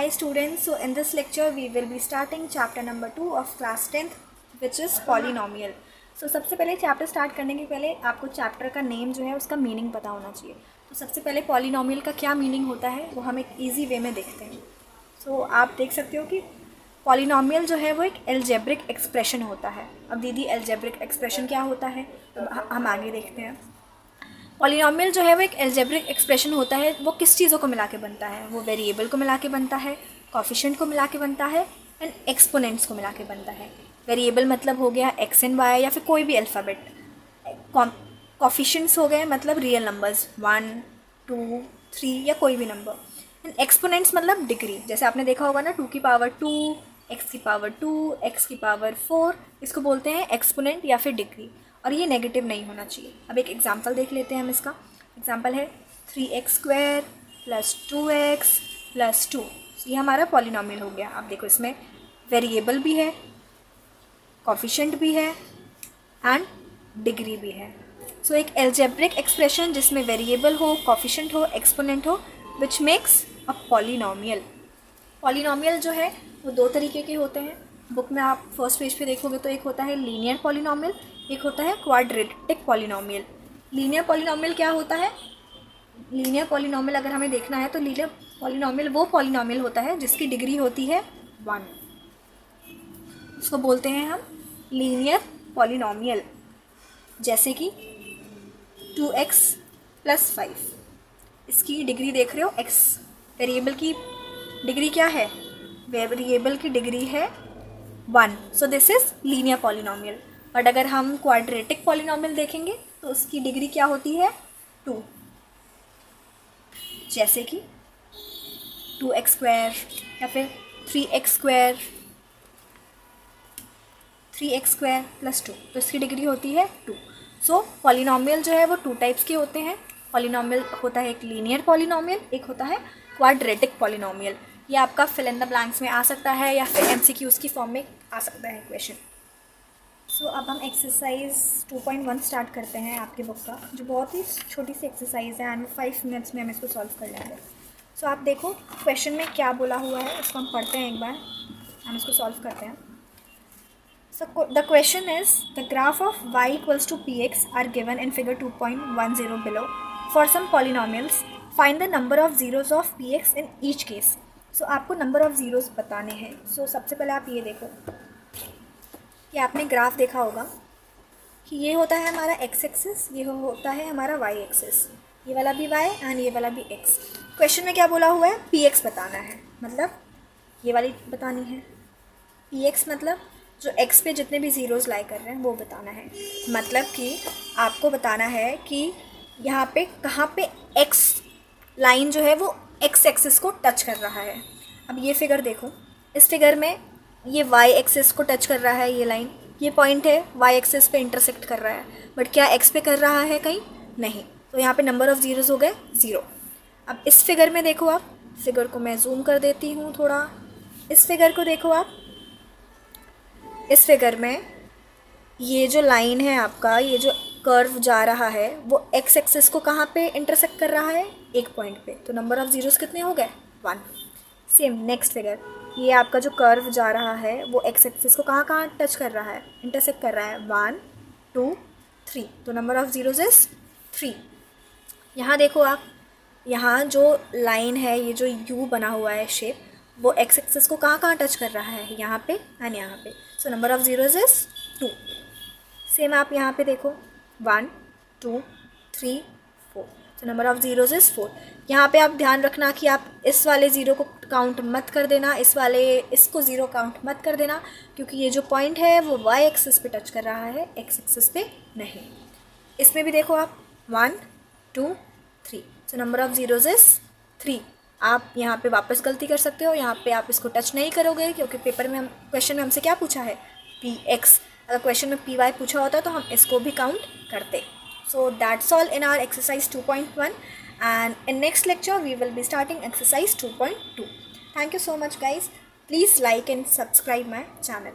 Hi students, so in this lecture we will be starting chapter number 2 of class 10th which is polynomial. So सबसे पहले chapter start करने के पहले आपको chapter का name जो है उसका मीनिंग पता होना चाहिए. तो सबसे पहले पॉलिनॉमियल का क्या मीनिंग होता है वो हम एक ईजी वे में देखते हैं. सो आप देख सकते हो कि पॉलिनॉमियल जो है वो एक एल्जेब्रिक एक्सप्रेशन होता है. अब दीदी एल्जेब्रिक एक्सप्रेशन क्या होता है तो हम आगे देखते हैं. पॉलिनॉमियल जो है वो एक एल्जेब्रिक एक्सप्रेशन होता है. वो किस चीज़ों को मिला के बनता है? वो वेरिएबल को मिला के बनता है, कोफिशिएंट को मिला के बनता है एंड एक्सपोनेंट्स को मिला के बनता है. वेरिएबल मतलब हो गया एक्स एंड वाई या फिर कोई भी अल्फ़ाबेट. कोफिशिएंट्स हो गए मतलब रियल नंबर्स 1, 2, 3 या कोई भी नंबर. एंड एक्सपोनेंट्स मतलब डिग्री. जैसे आपने देखा होगा ना 2 की पावर 2, x की पावर 2, x की पावर 4, इसको बोलते हैं एक्सपोनेंट या फिर डिग्री. और ये नेगेटिव नहीं होना चाहिए. अब एक एग्जांपल देख लेते हैं हम. इसका एग्जांपल है 3x² + 2x + 2. ये हमारा पॉलिनॉमियल हो गया. आप देखो इसमें वेरिएबल भी है, कोफिशिएंट भी है एंड डिग्री भी है. सो एक एल्जेब्रिक एक्सप्रेशन जिसमें वेरिएबल हो, कोफिशिएंट हो, एक्सपोनेंट हो, which makes a polynomial. Polynomial जो है वो दो तरीके के होते हैं. बुक में आप फर्स्ट पेज पे देखोगे तो एक होता है लीनियर पॉलिनॉमियल, एक होता है क्वाड्रेटिक पॉलिनॉमियल. लीनियर पॉलिनॉमियल क्या होता है? लीनियर पॉलिनॉमियल अगर हमें देखना है तो लीनियर पॉलिनॉमियल वो पॉलिनॉमियल होता है जिसकी डिग्री होती है 1. उसको बोलते हैं हम लीनियर पॉलिनॉमियल. जैसे कि 2x + 5. इसकी डिग्री देख रहे हो x. वेरिएबल की डिग्री क्या है? वेरिएबल की डिग्री है 1. So this is linear polynomial. But अगर हम क्वाड्रेटिक पॉलिनॉमियल देखेंगे तो उसकी डिग्री क्या होती है? 2. जैसे कि 2x² या फिर 3x² + 2. तो इसकी डिग्री होती है 2. सो पॉलिनॉमियल जो है वो 2 टाइप्स के होते हैं. पॉलिनॉमियल होता है एक लीनियर पॉलिनॉमियल, एक होता है क्वाड्रेटिक पॉलिनॉमियल. ये आपका फिल इन द ब्लैंक्स में आ सकता है या फिर MCQs की फॉर्म में आ सकता है क्वेश्चन. सो अब हम एक्सरसाइज 2.1 स्टार्ट करते हैं आपकी बुक का, जो बहुत ही छोटी सी एक्सरसाइज है एंड 5 मिनट्स में हम इसको सॉल्व कर लेंगे. सो आप देखो क्वेश्चन में क्या बोला हुआ है, इसको हम पढ़ते हैं एक बार, हम इसको सॉल्व करते हैं. So the question is the graph of y = px are given in figure 2.10 below. For some polynomials find the number of zeros of px in each case. So आपको नंबर ऑफ ज़ीरोज़ बताने हैं. सो सबसे पहले आप ये देखो कि आपने ग्राफ देखा होगा कि ये होता है हमारा x एक्सिस, ये होता है हमारा y एक्सिस. ये वाला भी y एंड ये वाला भी x. क्वेश्चन में क्या बोला हुआ है? px बताना है, मतलब ये वाली बतानी है. px मतलब जो x पे जितने भी ज़ीरोज़ लाई कर रहे हैं वो बताना है. मतलब कि आपको बताना है कि यहाँ पे कहाँ पे x लाइन जो है वो x एक्सिस को टच कर रहा है. अब ये फिगर देखो, इस फिगर में ये y एक्सिस को टच कर रहा है. ये लाइन, ये पॉइंट है y एक्सिस पे इंटरसेक्ट कर रहा है. बट क्या x पे कर रहा है कहीं? नहीं. तो यहाँ पे नंबर ऑफ़ ज़ीरोज़ हो गए 0. अब इस फिगर में देखो, आप फिगर को मैं जूम कर देती हूँ थोड़ा. इस फिगर को देखो आप. इस फिगर में ये जो लाइन है आपका, ये जो कर्व जा रहा है वो x एक्सिस को कहाँ पे इंटरसेक्ट कर रहा है? एक पॉइंट पे. तो नंबर ऑफ़ ज़ीरोज़ कितने हो गए? 1. सेम नेक्स्ट फिगर, ये आपका जो कर्व जा रहा है वो x एक्सिस को कहाँ कहाँ टच कर रहा है, इंटरसेक्ट कर रहा है? 1, 2, 3. तो नंबर ऑफ़ ज़ीरोज़ इज़ 3. यहाँ देखो आप, यहाँ जो लाइन है, ये जो U बना हुआ है शेप, वो x एक्सिस को कहाँ कहाँ टच कर रहा है? यहाँ पे एंड यहाँ पे. So number of zeros is 2. Same आप यहाँ पे देखो 1, 2, 3, 4. तो नंबर ऑफ़ ज़ीरोज़ इज़ 4. यहाँ पे आप ध्यान रखना कि आप इस वाले ज़ीरो को काउंट मत कर देना, इसको ज़ीरो काउंट मत कर देना, क्योंकि ये जो पॉइंट है वो y एक्सिस पे टच कर रहा है, x एक्सिस पे नहीं. इसमें भी देखो आप 1, 2, 3. तो नंबर ऑफ़ ज़ीरोज़ इज़ 3. आप यहाँ पे वापस गलती कर सकते हो. यहाँ पे आप इसको टच नहीं करोगे क्योंकि पेपर में क्वेश्चन में हमसे क्या पूछा है? px. अगर क्वेश्चन में py पूछा होता तो हम इसको भी काउंट करते. So that's all in our exercise 2.1, and in next lecture we will be starting exercise 2.2. Thank you so much guys. Please like and subscribe my channel.